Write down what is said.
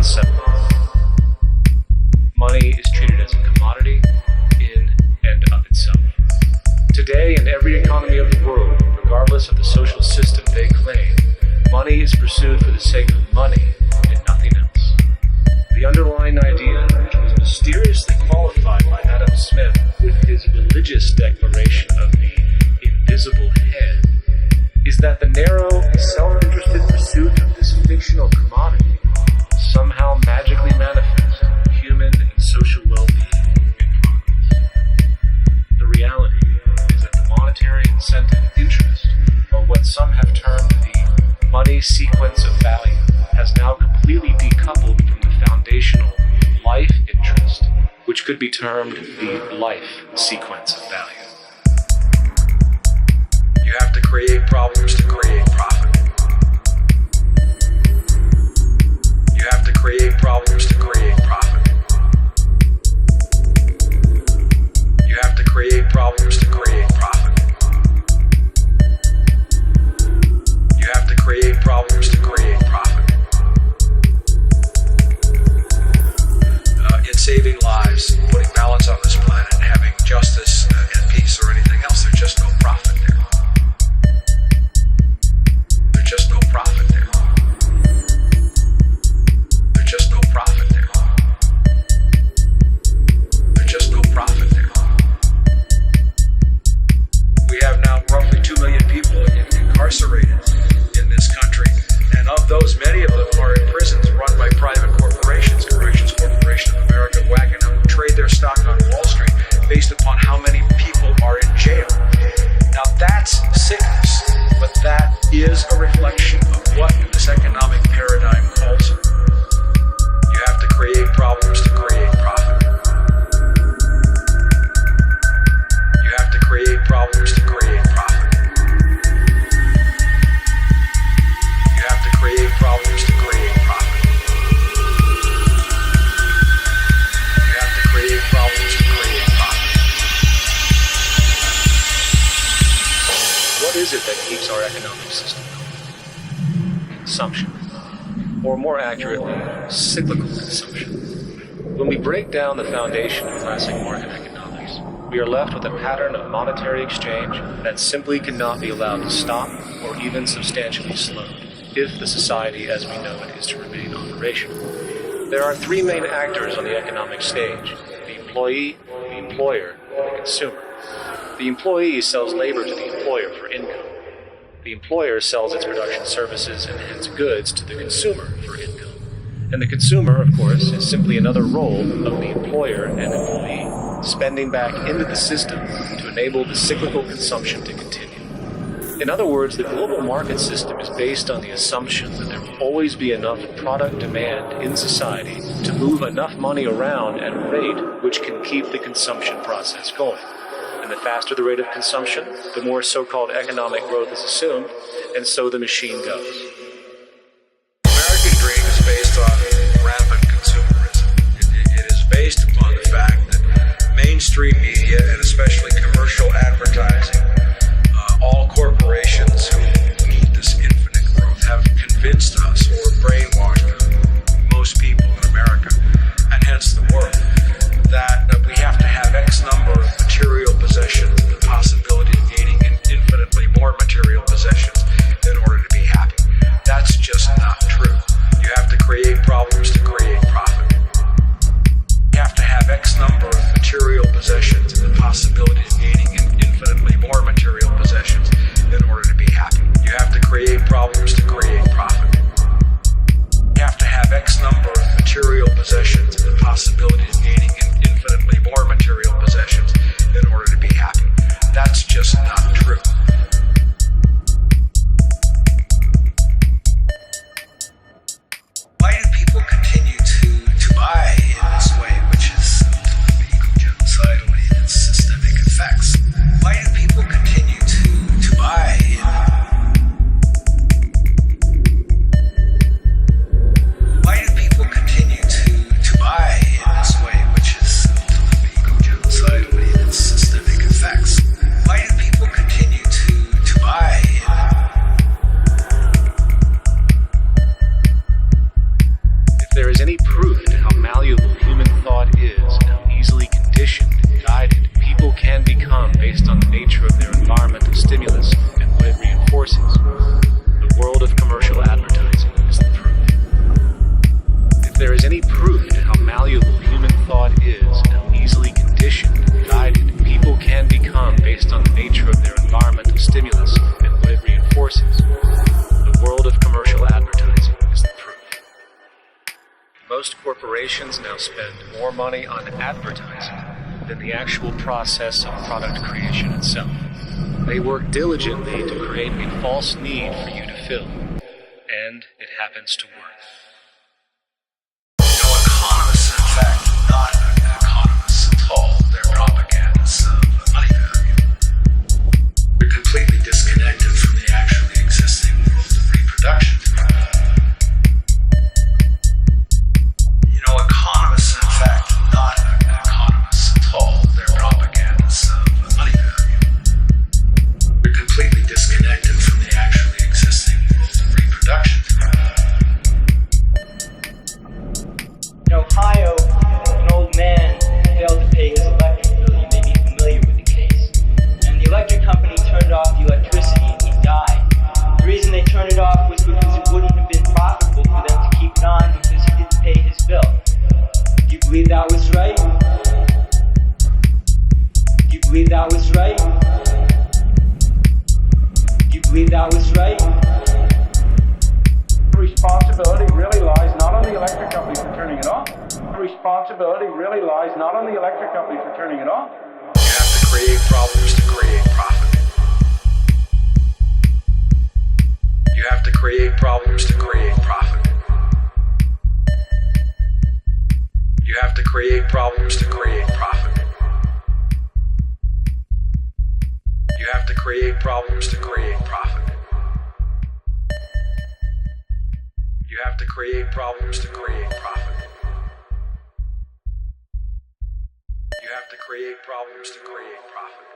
concept. Money is treated as a commodity in and of itself. Today, in every economy of the world, regardless of the social system they claim, money is pursued for the sake of money and nothing else. The underlying idea, which was mysteriously qualified by Adam Smith with his religious declaration of the invisible head, is that the narrow, self-interested pursuit of this fictional commodity somehow magically manifests human and social well-being and progress. The reality is that the monetary incentive interest, or what some have termed the money sequence of value, has now completely decoupled from the foundational life interest, which could be termed the life sequence of value. You have to create problems to create profit. You have to create problems to create profit. You have to create problems to create profit. You have to create problems to create profit. In saving lives, putting balance on this planet, having justice and peace or anything else, there's just no profit there. There's just no profit there. There's just no profit there. There's just no profit there. We have now roughly 2 million people incarcerated in this country, and of those, many of them are in prisons run by private corporations. Corrections Corporation of America, Wackenham, who trade their stock on Wall Street based upon how many people are in jail. Now that's sickness, but that is a reflection of what this economic paradigm calls for. You have to create problems to create profit. You have to create problems to create profit. You have to create problems to create profit. You have to create problems to create profit. What is it that keeps our economic system going? Consumption. Or more accurately, cyclical consumption. When we break down the foundation of classic market economics, we are left with a pattern of monetary exchange that simply cannot be allowed to stop or even substantially slowed if the society as we know it is to remain operational. There are three main actors on the economic stage: the employee, the employer, and the consumer. The employee sells labor to the employer for income. The employer sells its production services and hence goods to the consumer for income. And the consumer, of course, is simply another role of the employer and employee, spending back into the system to enable the cyclical consumption to continue. In other words, the global market system is based on the assumption that there will always be enough product demand in society to move enough money around at a rate which can keep the consumption process going. And the faster the rate of consumption, the more so-called economic growth is assumed, and so the machine goes. The American dream is based on rampant consumerism. It is based upon the fact that mainstream media, and especially commercial advertising, all corporations who need this infinite growth, have convinced us or brainwashed most people in America, and hence the world, that we have to have X number of material possessions and the possibility of gaining infinitely more material possessions in order to be happy. That's just not true. You have to create problems to create profit. You have to have X number of material possessions proof to how malleable human thought is and how easily conditioned and guided people can become based on the nature of their environmental stimulus and what it reinforces, the world of commercial advertising is the proof. If there is any proof to how malleable human thought is and how easily conditioned and guided people can become based on the nature of their environmental stimulus and what it reinforces, the world of commercial advertising is the proof. Most corporations now spend more money on advertising than the actual process of product creation itself. They work diligently to create a false need for you to fill, and it happens to work. Economists, in fact, are not economists at all. They're propagandists of money value. They're completely disconnected from the actually existing world of reproduction. Economists, in fact, are not economists at all. They're propagandists of money value. They're completely disconnected from the actually existing world of reproduction. In Ohio, an old man failed to pay his electric bill. You may be familiar with the case. And the electric company turned off the electricity and he died. The reason they turned it off was because it wouldn't have been profitable for them to keep it on because he didn't pay his bill. Do you believe that was right? Do you believe that was right? Do you believe that was right? The responsibility really lies not on the electric company for turning it off. The responsibility really lies not on the electric company for turning it off. You have to create problems to create profit. You have to create problems to create profit. You have to create problems to create profit. You have to create problems to create profit. You have to create problems to create profit. You have to create problems to create profit.